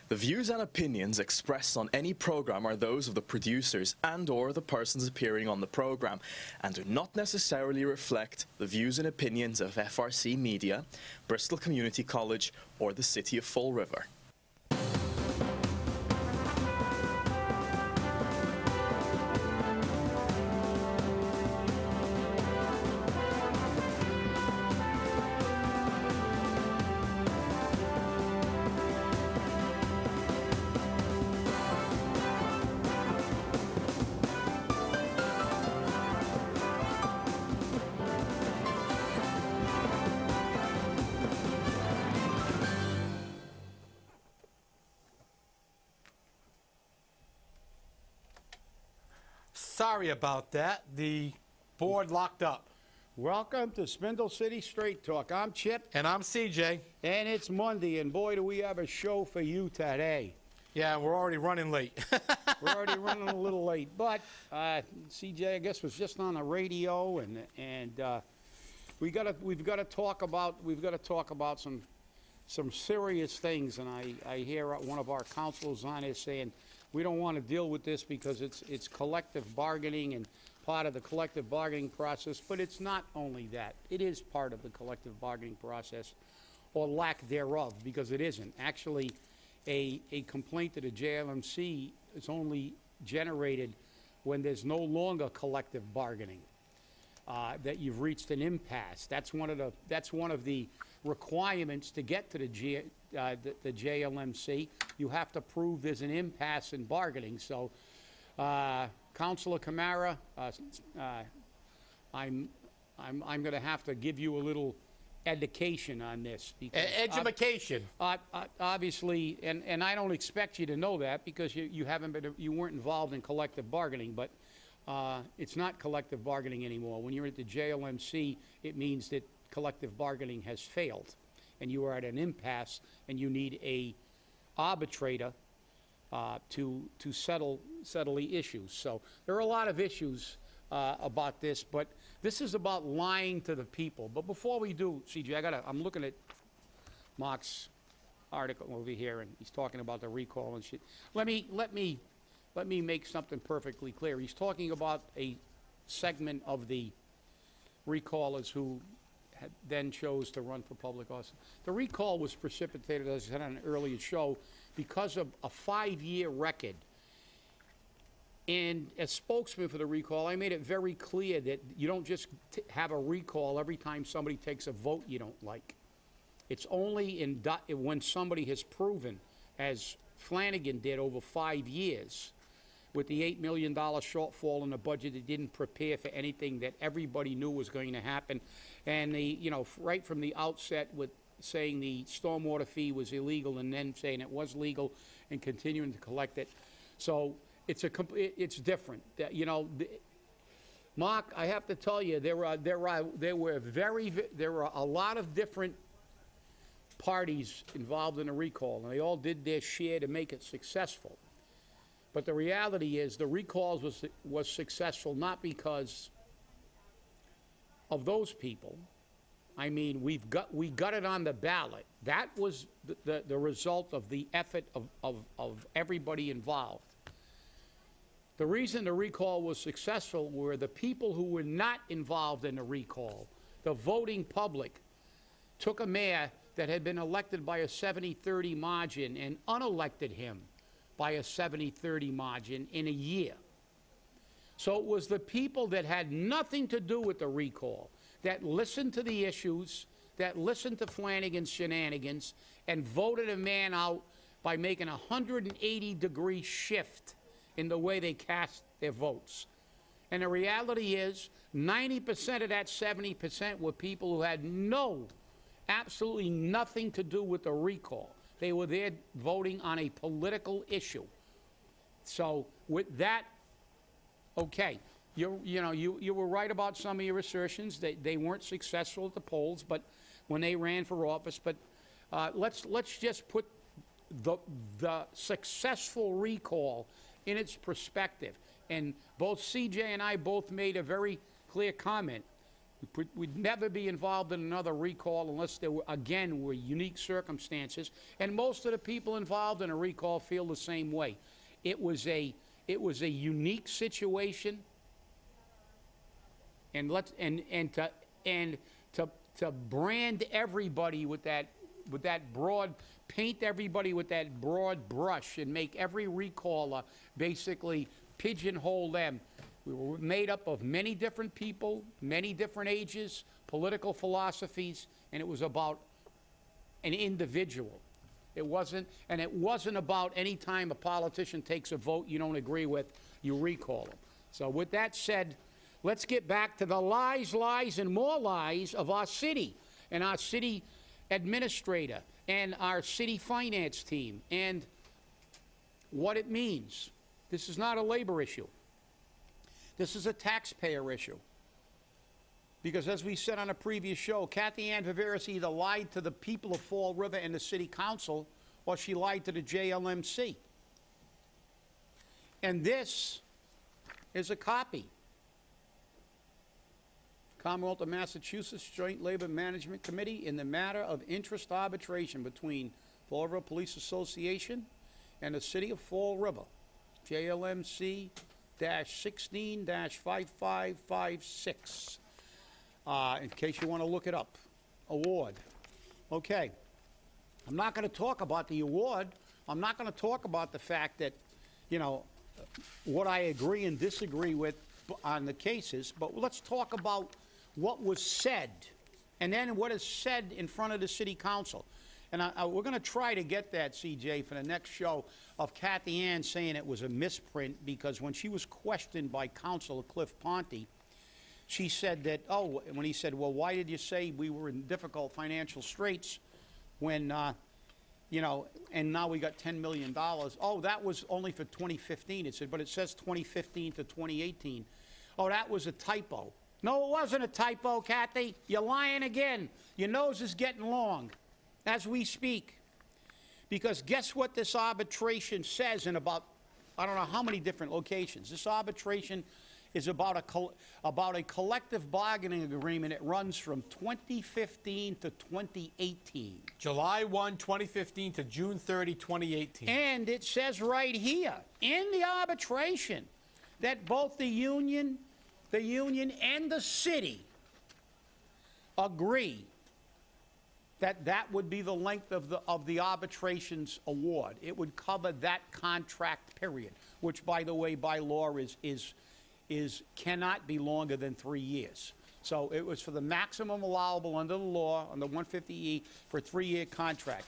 The views and opinions expressed on any program are those of the producers and/or the persons appearing on the program and do not necessarily reflect the views and opinions of FRC Media, Bristol Community College, or the City of Fall River. Sorry about that. The board locked up. Welcome to Spindle City Straight Talk. I'm Chip. And I'm CJ. And it's Monday, and boy, do we have a show for you today. Yeah, we're already running late. We're already running a little late, but CJ, I guess, was just on the radio, and we've got to talk about some serious things. And I hear one of our counselors on here saying we don't want to deal with this because it's collective bargaining and part of the collective bargaining process. But it's not only that; it is part of the collective bargaining process, or lack thereof, because it isn't actually. A complaint to the JLMC is only generated when there's no longer collective bargaining, that you've reached an impasse. That's one of the requirements to get to the JLMC. You have to prove there's an impasse in bargaining. So, Councilor Camara, I'm going to have to give you a little education on this. Education. Obviously, and I don't expect you to know that because you weren't involved in collective bargaining, but it's not collective bargaining anymore. When you're at the JLMC, it means that collective bargaining has failed, and you are at an impasse, and you need a arbitrator to settle the issues. So there are a lot of issues about this, but this is about lying to the people. But before we do, CJ, I'm looking at Marc's article over here, and he's talking about the recall and shit. Let me make something perfectly clear. He's talking about a segment of the recallers who then chose to run for public office. The recall was precipitated, as I said on an earlier show, because of a 5-year record. And as spokesman for the recall, I made it very clear that you don't just have a recall every time somebody takes a vote you don't like. It's only when somebody has proven, as Flanagan did over 5 years, with the $8 million shortfall in the budget, it didn't prepare for anything that everybody knew was going to happen. And right from the outset, with saying the stormwater fee was illegal and then saying it was legal and continuing to collect it. So it's different. Marc, I have to tell you, there were a lot of different parties involved in a recall, and they all did their share to make it successful. But the reality is, the recall was successful not because of those people. I mean, we got it on the ballot. That was the result of the effort of everybody involved. The reason the recall was successful were the people who were not involved in the recall. The voting public took a mayor that had been elected by a 70-30 margin and unelected him by a 70-30 margin in a year. So it was the people that had nothing to do with the recall, that listened to the issues, that listened to Flanagan's shenanigans, and voted a man out by making a 180-degree shift in the way they cast their votes. And the reality is, 90% of that 70% were people who had absolutely nothing to do with the recall. They were there voting on a political issue. So with that, okay, you were right about some of your assertions. They weren't successful at the polls, but when they ran for office. But let's just put the successful recall in its perspective. And both CJ and I both made a very clear comment. We'd never be involved in another recall unless there were, again, were unique circumstances. And most of the people involved in a recall feel the same way. It was a unique situation, and to brand everybody with that broad, paint everybody with that broad brush and make every recaller basically pigeonhole them. We were made up of many different people, many different ages, political philosophies, and it was about an individual. It wasn't about any time a politician takes a vote you don't agree with, you recall them. So with that said, let's get back to the lies, and more lies of our city and our city administrator and our city finance team and what it means. This is not a labor issue. This is a taxpayer issue. Because as we said on a previous show, Cathy Ann Viveiros either lied to the people of Fall River and the city council, or she lied to the JLMC. And this is a copy. Commonwealth of Massachusetts Joint Labor Management Committee in the matter of interest arbitration between Fall River Police Association and the city of Fall River, JLMC-16-5556. In case you want to look it up. Award. Okay. I'm not going to talk about the award. I'm not going to talk about the fact that, you know, what I agree and disagree with on the cases, but let's talk about what was said and then what is said in front of the city council. And we're going to try to get that, CJ, for the next show of Cathy Ann saying it was a misprint, because when she was questioned by Councilor Cliff Ponte, she said that, oh, when he said, well, why did you say we were in difficult financial straits when, you know, and now we got $10 million. Oh, that was only for 2015. It said, but it says 2015 to 2018. Oh, that was a typo. No, it wasn't a typo, Cathy. You're lying again. Your nose is getting long as we speak. Because guess what this arbitration says in about, I don't know how many different locations. This arbitration is about a collective bargaining agreement. It runs from 2015 to 2018. July 1, 2015 to June 30, 2018. And it says right here in the arbitration that both the union and the city agree that that would be the length of the arbitration's award. It would cover that contract period, which, by the way, by law cannot be longer than 3 years. So it was for the maximum allowable under the law, under 150E, for a 3-year contract,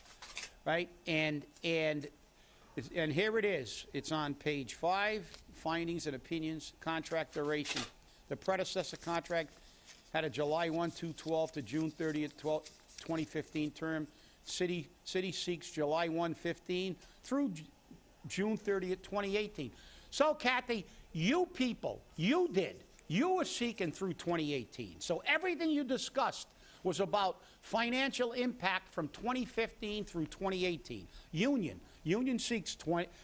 right? And here it is. It's on page 5, findings and opinions, contract duration. The predecessor contract had a July 1, 2012 to June 30th, 2015 term. City seeks July 1, 15 through June 30th, 2018. So, Cathy, you people, you were seeking through 2018. So everything you discussed was about financial impact from 2015 through 2018. Union seeks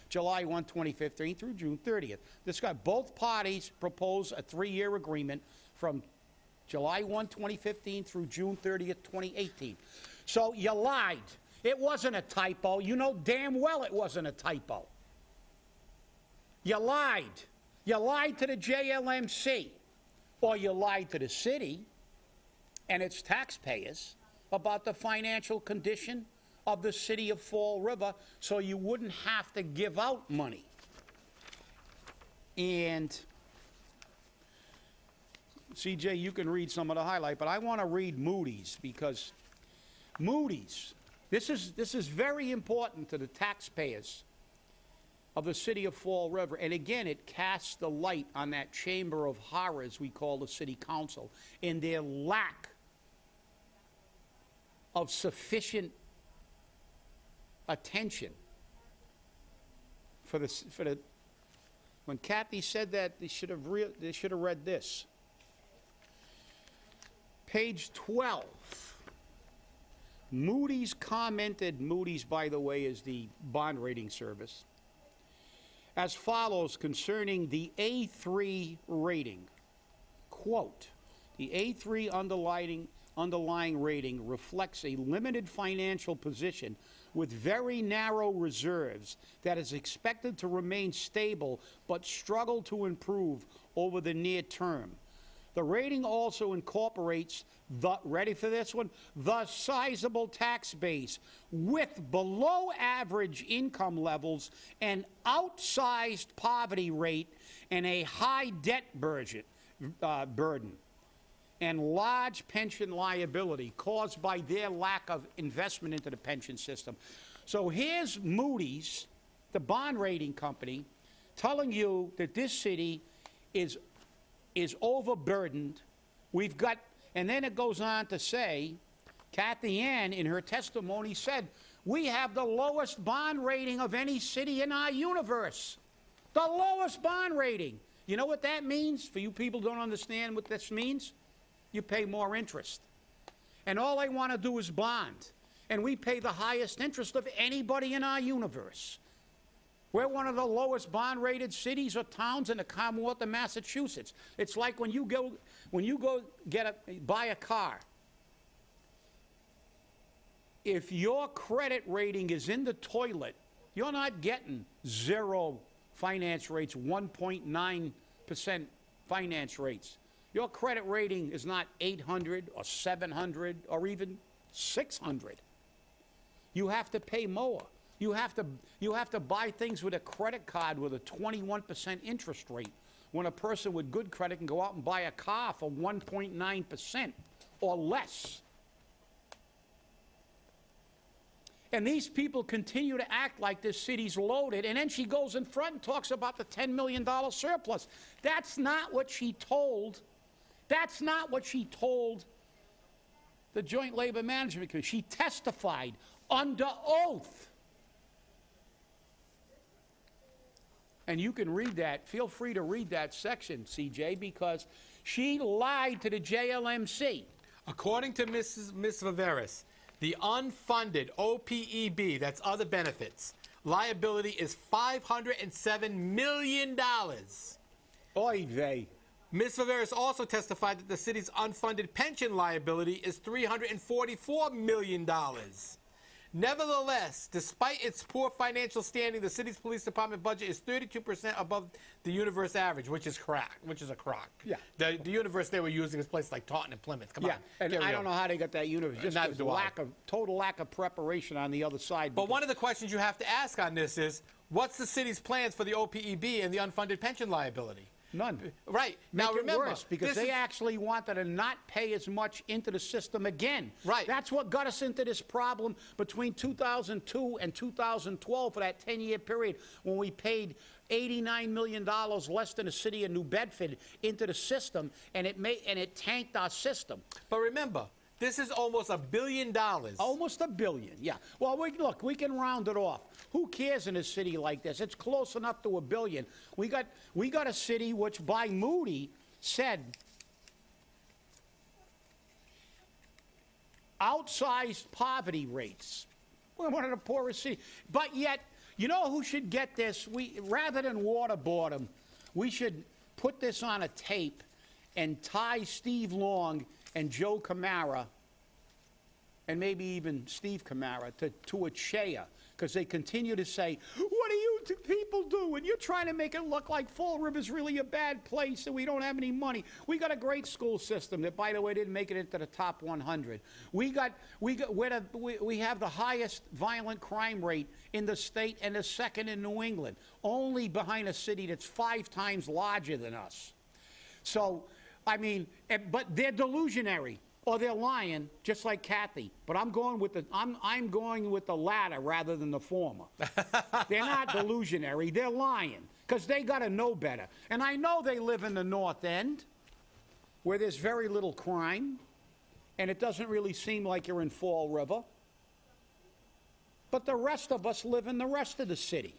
July 1, 2015 through June 30th. This guy, both parties propose a 3-year agreement from July 1, 2015 through June 30th, 2018. So you lied. It wasn't a typo. You know damn well it wasn't a typo. You lied. You lied to the JLMC, or you lied to the city and its taxpayers about the financial condition of the city of Fall River so you wouldn't have to give out money. And CJ, you can read some of the highlight, but I want to read Moody's, because Moody's, this is very important to the taxpayers of the city of Fall River. And again, it casts the light on that chamber of horrors we call the city council in their lack of sufficient attention for the when Cathy said that, they should have read this. Page 12. Moody's commented, Moody's, by the way, is the bond rating service, as follows concerning the A3 rating. Quote, The A3 underlying rating reflects a limited financial position with very narrow reserves that is expected to remain stable but struggle to improve over the near term. The rating also incorporates the, ready for this one, the sizable tax base with below average income levels, an outsized poverty rate, and a high debt burden, and large pension liability caused by their lack of investment into the pension system. So here's Moody's, the bond rating company, telling you that this city is overburdened. We've got, and then it goes on to say, Cathy Ann, in her testimony, said, we have the lowest bond rating of any city in our universe. The lowest bond rating. You know what that means? For you people who don't understand what this means, you pay more interest. And all they want to do is bond. And we pay the highest interest of anybody in our universe. We're one of the lowest bond-rated cities or towns in the Commonwealth of Massachusetts. It's like when you go buy a car. If your credit rating is in the toilet, you're not getting 0 finance rates, 1.9% finance rates. Your credit rating is not 800 or 700 or even 600. You have to pay more. You have to buy things with a credit card with a 21% interest rate, when a person with good credit can go out and buy a car for 1.9% or less. And these people continue to act like this city's loaded, and then she goes in front and talks about the $10 million surplus. That's not what she told. That's not what she told the Joint Labor Management Committee. She testified under oath. And you can read that. Feel free to read that section, CJ, because she lied to the JLMC. According to Ms. Viveiros, the unfunded OPEB, that's other benefits, liability is $507 million. Oy vey. Ms. Viveiros also testified that the city's unfunded pension liability is $344 million. Nevertheless, despite its poor financial standing, the city's police department budget is 32% above the universe average, which is a crock. Yeah. The universe they were using is places like Taunton and Plymouth. Come on. And I don't know how they got that universe. Just Neither do I. Total lack of preparation on the other side. But one of the questions you have to ask on this is, what's the city's plans for the OPEB and the unfunded pension liability? None. Right. Make now it remember, worse, because they actually wanted to not pay as much into the system again. Right. That's what got us into this problem between 2002 and 2012 for that 10-year period, when we paid $89 million less than the city of New Bedford into the system, and it tanked our system. But remember, this is almost $1 billion. Almost $1 billion, yeah. Well, look, we can round it off. Who cares in a city like this? It's close enough to $1 billion. We got a city which, by Moody, said outsized poverty rates. We're one of the poorest cities. But yet, you know who should get this? Rather than waterboard them, we should put this on a tape and tie Steve Long and Joe Camara, and maybe even Steve Camara, to a chair, because they continue to say, what are you people doing? You're trying to make it look like Fall River's really a bad place and we don't have any money. We got a great school system that, by the way, didn't make it into the top 100. We have the highest violent crime rate in the state and the second in New England, only behind a city that's 5 times larger than us. So, I mean, but they're delusionary, or they're lying, just like Cathy. But I'm going with the latter rather than the former. They're not delusionary, they're lying, because they got to know better. And I know they live in the North End, where there's very little crime, and it doesn't really seem like you're in Fall River. But the rest of us live in the rest of the city.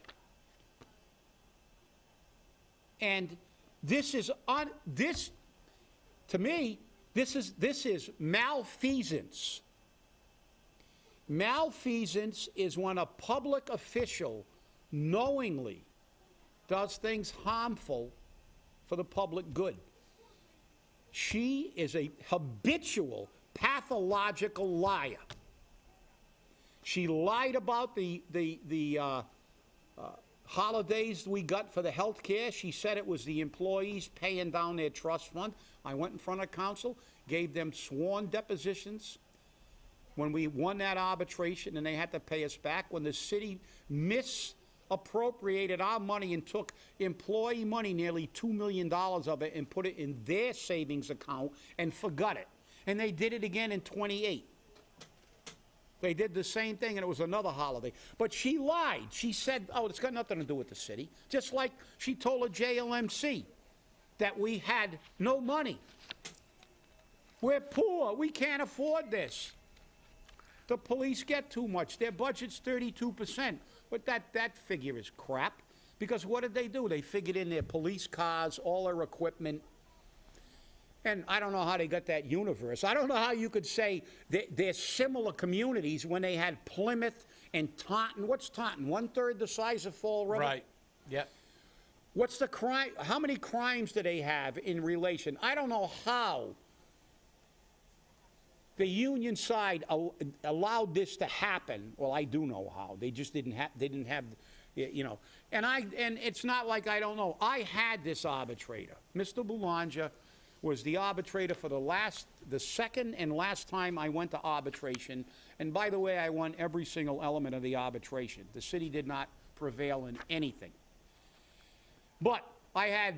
And to me, this is malfeasance. Malfeasance is when a public official knowingly does things harmful for the public good. She is a habitual, pathological liar. She lied about the holidays we got for the health care. She said it was the employees paying down their trust fund. I went in front of council, gave them sworn depositions when we won that arbitration and they had to pay us back, when the city misappropriated our money and took employee money, nearly $2 million of it, and put it in their savings account and forgot it. And they did it again in '28. They did the same thing, and it was another holiday. But she lied. She said, oh, it's got nothing to do with the city. Just like she told the JLMC that we had no money. We're poor. We can't afford this. The police get too much. Their budget's 32%. But that figure is crap. Because what did they do? They figured in their police cars, all their equipment. And I don't know how they got that universe. I don't know how you could say they're similar communities when they had Plymouth and Taunton. What's Taunton? 1/3 the size of Fall River? Right. Yep. What's the crime? How many crimes do they have in relation? I don't know how the union side allowed this to happen. Well, I do know how. They just didn't have, you know. And it's not like I don't know. I had this arbitrator, Mr. Boulanger. Was the arbitrator for the second and last time I went to arbitration. And by the way, I won every single element of the arbitration. The city did not prevail in anything. But I had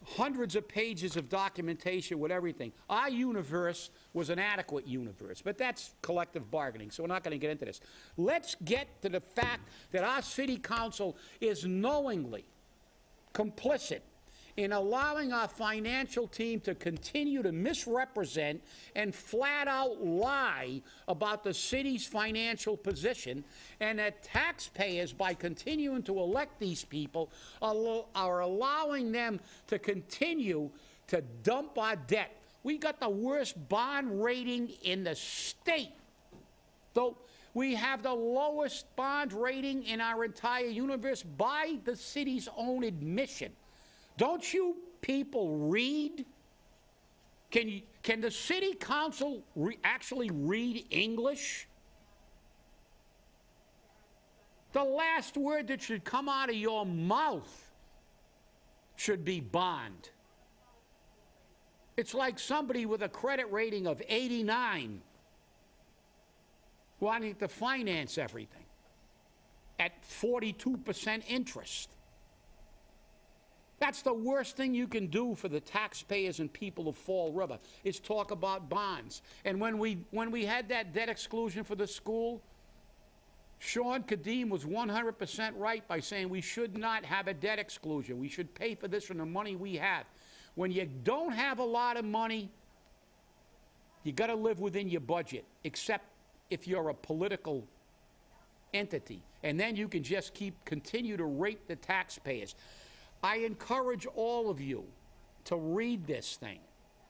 hundreds of pages of documentation with everything. Our universe was an adequate universe, but that's collective bargaining, so we're not going to get into this. Let's get to the fact that our city council is knowingly complicit in allowing our financial team to continue to misrepresent and flat out lie about the city's financial position, and that taxpayers, by continuing to elect these people, are allowing them to continue to dump our debt. We got the worst bond rating in the state. Though we have the lowest bond rating in our entire universe by the city's own admission. Don't you people read? Can the city council actually read English? The last word that should come out of your mouth should be bond. It's like somebody with a credit rating of 89 wanting to finance everything at 42% interest. That's the worst thing you can do for the taxpayers and people of Fall River, is talk about bonds. And when we had that debt exclusion for the school, Sean Kadim was 100% right by saying we should not have a debt exclusion. We should pay for this from the money we have. When you don't have a lot of money, you got to live within your budget, except if you're a political entity. And then you can just continue to rape the taxpayers. I encourage all of you to read this thing.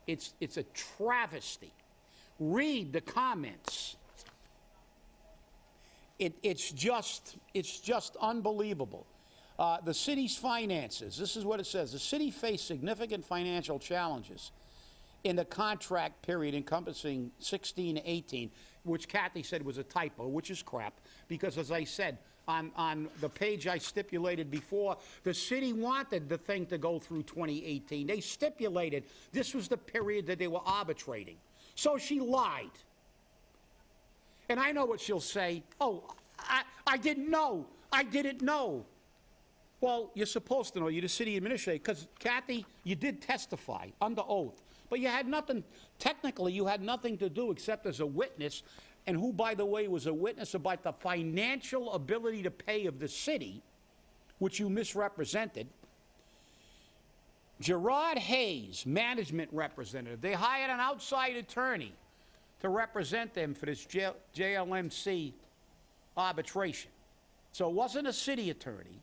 It's a travesty. Read the comments. It's just unbelievable. The city's finances, this is what it says. The city faced significant financial challenges in the contract period encompassing 16 to 18, which Cathy said was a typo, which is crap, because as I said, on the page I stipulated before, the city wanted the thing to go through 2018. They stipulated this was the period that they were arbitrating. So she lied. And I know what she'll say. Oh, I didn't know. I didn't know. Well, you're supposed to know. You're the city administrator. Because, Cathy, you did testify under oath. But you had nothing, technically, you had nothing to do except as a witness, and who, by the way, was a witness about the financial ability to pay of the city, which you misrepresented. Gerard Hayes, management representative. They hired an outside attorney to represent them for this JLMC arbitration. So it wasn't a city attorney,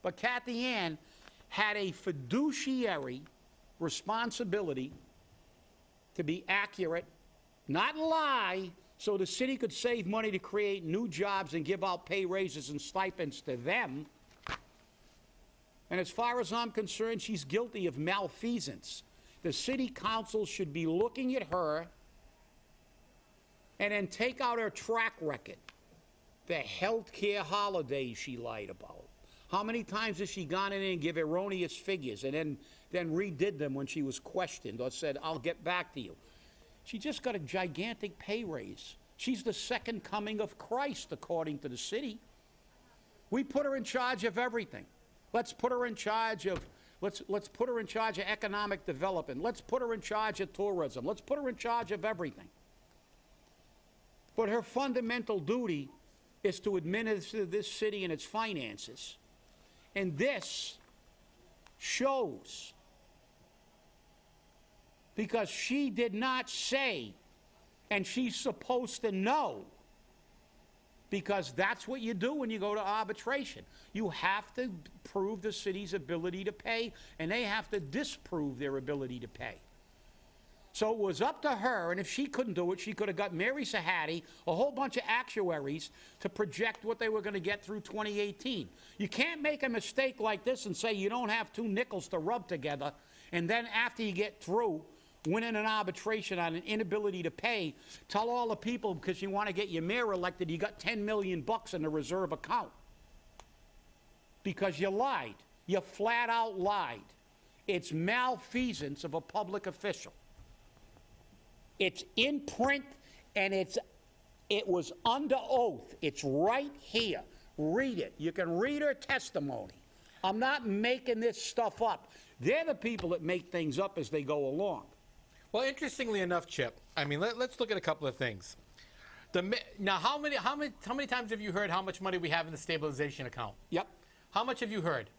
but Cathy Ann had a fiduciary responsibility to be accurate, not lie, so the city could save money to create new jobs and give out pay raises and stipends to them. And as far as I'm concerned, she's guilty of malfeasance. the city council should be looking at her and then take out her track record. The health care holidays she lied about. How many times has she gone in and give erroneous figures and then redid them when she was questioned or said, I'll get back to you? She just got a gigantic pay raise. She's the second coming of Christ, according to the city. We put her in charge of everything. Let's put her in charge of, let's put her in charge of economic development. Let's put her in charge of tourism. Let's put her in charge of everything. But her fundamental duty is to administer this city and its finances. And this shows, because she did not say, and she's supposed to know, because that's what you do when you go to arbitration. You have to prove the city's ability to pay, and they have to disprove their ability to pay. So it was up to her, and if she couldn't do it, she could have got Mary Sahadi, a whole bunch of actuaries to project what they were going to get through 2018. You can't make a mistake like this and say you don't have two nickels to rub together, and then after you get through winning an arbitration on an inability to pay, tell all the people because you want to get your mayor elected you got $10 million in the reserve account. Because you lied. You flat out lied. It's malfeasance of a public official. It's in print, and it was under oath. It's right here. Read it. You can read her testimony. I'm not making this stuff up. They're the people that make things up as they go along. Well, interestingly enough, Chip, I mean, let's look at a couple of things. Now, how many times have you heard how much money we have in the stabilization account? Yep. How much have you heard?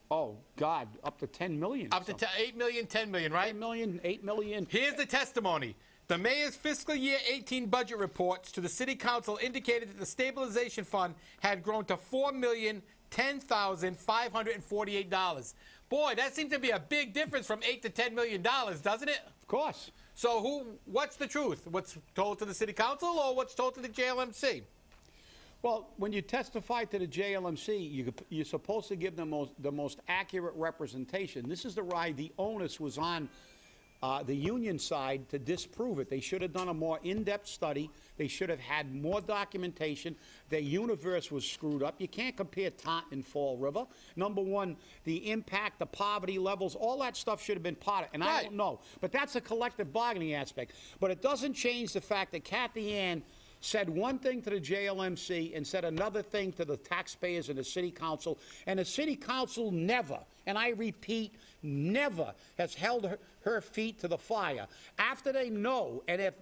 Oh, God, up to 10 million. Up to 8 million, 10 million, right? 10 million, 8 million. Here's the testimony. The mayor's fiscal year 18 budget reports to the city council indicated that the stabilization fund had grown to $4,010,548. Boy, that seems to be a big difference from $8 to $10 million, doesn't it? Of course. So what's the truth? What's told to the city council or what's told to the JLMC? Well, when you testify to the JLMC, you're supposed to give them the most accurate representation. This is the ride the onus was on the union side to disprove it. They should have done a more in-depth study. They should have had more documentation. Their universe was screwed up. You can't compare Taunton and Fall River. Number one, the impact, the poverty levels, all that stuff should have been part of it. And I don't know. But that's a collective bargaining aspect. But it doesn't change the fact that Cathy Ann said one thing to the JLMC and said another thing to the taxpayers and the city council. And the city council never, and I repeat, never has held her feet to the fire. After they know, and if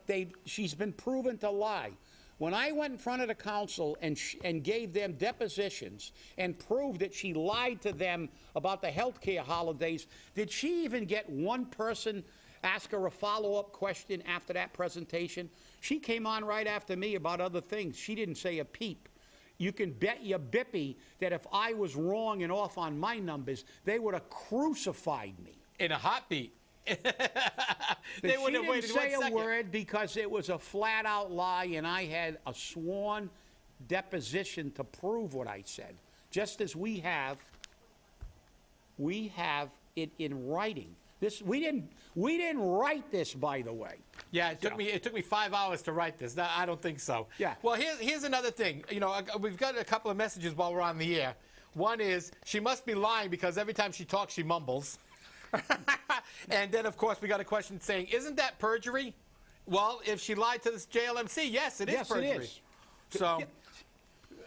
she's been proven to lie. When I went in front of the council and gave them depositions and proved that she lied to them about the health care holidays, did she even get one person ask her a follow-up question after that presentation? She came on right after me about other things. She didn't say a peep. You can bet your bippy that if I was wrong and off on my numbers, they would have crucified me. In a heartbeat. They wouldn't have waited 1 second. She didn't say a word because it was a flat-out lie, and I had a sworn deposition to prove what I said. Just as we have it in writing. We didn't write this, by the way. Yeah, it took me 5 hours to write this. No, I don't think so. Yeah. Well, here's another thing. You know, we've got a couple of messages while we're on the air. One is she must be lying because every time she talks, she mumbles. And then, of course, we got a question saying, isn't that perjury? Well, if she lied to this JLMC, yes, it is perjury. Yes, it is. So,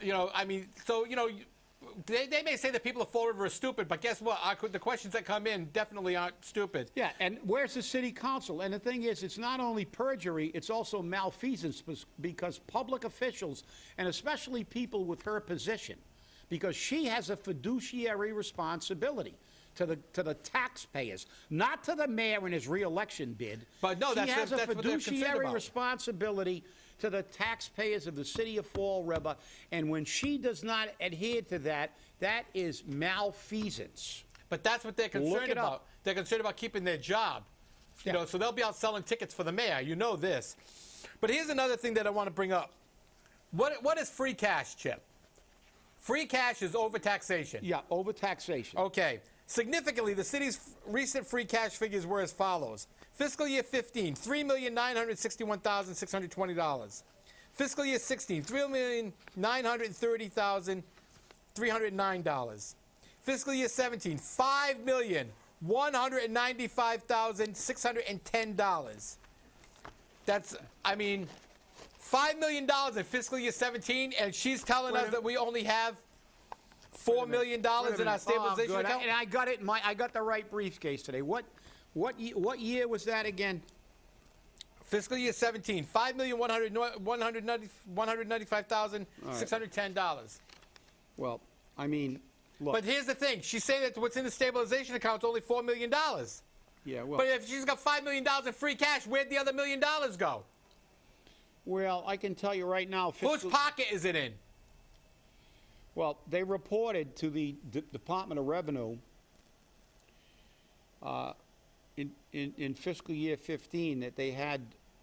you know, I mean, so, you know, they may say that people of Fall River are stupid, but guess what? The questions that come in definitely aren't stupid. Yeah, and where's the city council? And the thing is, it's not only perjury, it's also malfeasance because public officials, and especially people with her position, because she has a fiduciary responsibility to the taxpayers, not to the mayor in his re-election bid. But no, she has a fiduciary responsibility to the taxpayers of the city of Fall River, and when she does not adhere to that, that is malfeasance. But that's what they're concerned about. They're concerned about keeping their job. You know, so they'll be out selling tickets for the mayor. You know this. But here's another thing that I want to bring up. What is free cash, Chip? Free cash is overtaxation. Yeah, overtaxation. Okay. Significantly, the city's recent free cash figures were as follows. Fiscal year 15, $3,961,620. Fiscal year 16, $3,930,309. Fiscal year 17, $5,195,610. That's, I mean, $5 million in fiscal year 17, and she's telling us that we only have $4 million in our stabilization account? And I got it. I got the right briefcase today. What year was that again? Fiscal year 17, $5,195,610. Well, I mean, look. But here's the thing: she's saying that what's in the stabilization account is only $4 million. Yeah, well. But if she's got $5 million in free cash, where'd the other $1 million go? Well, I can tell you right now. Whose pocket is it in? Well, they reported to the Department of Revenue in fiscal year 15 that they had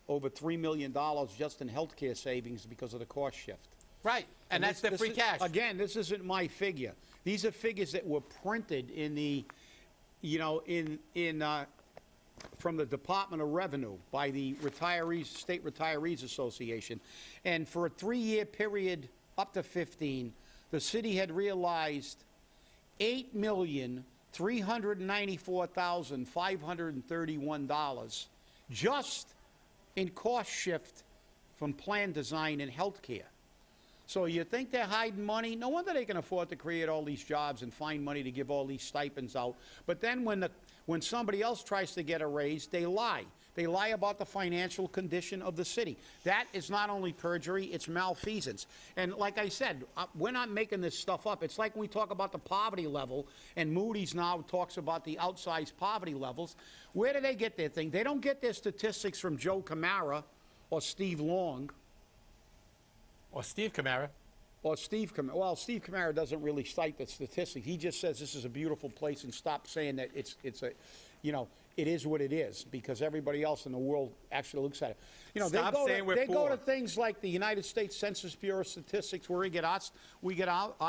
over $3 million just in healthcare savings because of the cost shift. Right, and that's the free cash. Again, this isn't my figure. These are figures that were printed in the, from the Department of Revenue by the State Retirees Association. And for a 3-year period up to 15, the city had realized $8,394,531 just in cost shift from plan design and healthcare. So you think they're hiding money? No wonder they can afford to create all these jobs and find money to give all these stipends out. But then when somebody else tries to get a raise, they lie. They lie about the financial condition of the city. That is not only perjury, it's malfeasance. And like I said, we're not making this stuff up. It's like when we talk about the poverty level, and Moody's now talks about the outsized poverty levels. Where do they get their thing? They don't get their statistics from Joe Camara or Steve Long. Or Steve Camara. Or Steve Camara. Well, Steve Camara doesn't really cite the statistics. He just says this is a beautiful place and stop saying that it's a, it is what it is, because everybody else in the world actually looks at it. They go to things like the United States Census Bureau statistics where we get our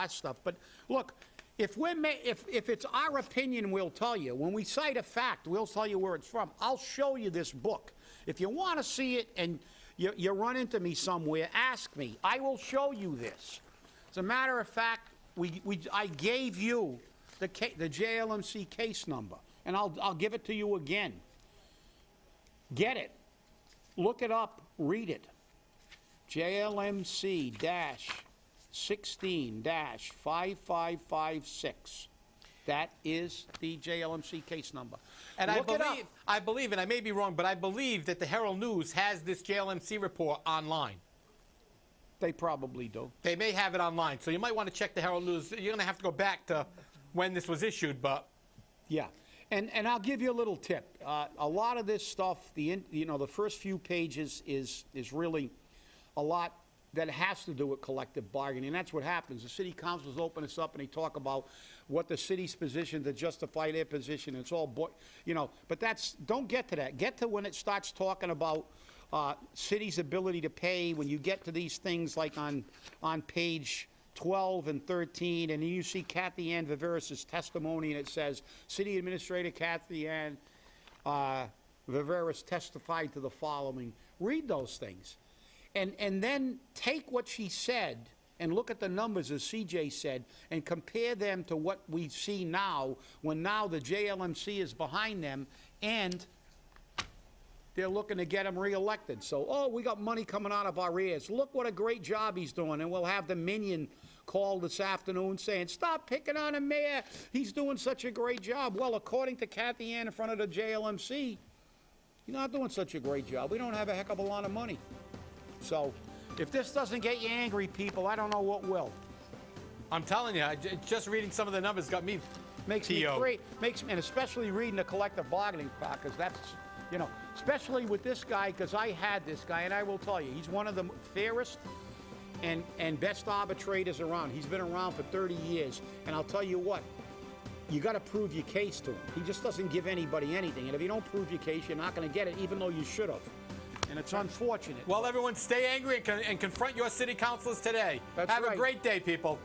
stuff. But look, if it's our opinion, we'll tell you. When we cite a fact, we'll tell you where it's from. I'll show you this book. If you want to see it and you run into me somewhere, ask me. I will show you this. As a matter of fact, I gave you the JLMC case number. And I'll give it to you again. Get it. Look it up. Read it. JLMC-16-5556. That is the JLMC case number. And I believe, and I may be wrong, but I believe that the Herald News has this JLMC report online. They probably do. They may have it online. So you might want to check the Herald News. You're going to have to go back to when this was issued, but... Yeah. And I'll give you a little tip. A lot of this stuff, the first few pages is really a lot that has to do with collective bargaining. And that's what happens. The city councils open this up and they talk about what the city's position to justify their position. It's all, but don't get to that. Get to when it starts talking about city's ability to pay. When you get to these things like on page 12 and 13, and you see Cathy Ann Viveiros' testimony, and it says, City Administrator Cathy Ann Viveiros testified to the following. Read those things. And then take what she said and look at the numbers, as CJ said, and compare them to what we see now, when now the JLMC is behind them, and they're looking to get him reelected. So, we got money coming out of our ears. Look what a great job he's doing. And we'll have the minion call this afternoon saying, stop picking on him, Mayor. He's doing such a great job. Well, according to Cathy Ann in front of the JLMC, you're not doing such a great job. We don't have a heck of a lot of money. So, if this doesn't get you angry, people, I don't know what will. I'm telling you, just reading some of the numbers got me Makes me great. And especially reading the collective bargaining part, because that's, especially with this guy, because I had this guy, and I will tell you, he's one of the fairest and best arbitrators around. He's been around for 30 years, and I'll tell you what, you got to prove your case to him. He just doesn't give anybody anything, and if you don't prove your case, you're not going to get it, even though you should have. And it's unfortunate. Well, everyone, stay angry and confront your city councilors today. That's Have right. a great day, people.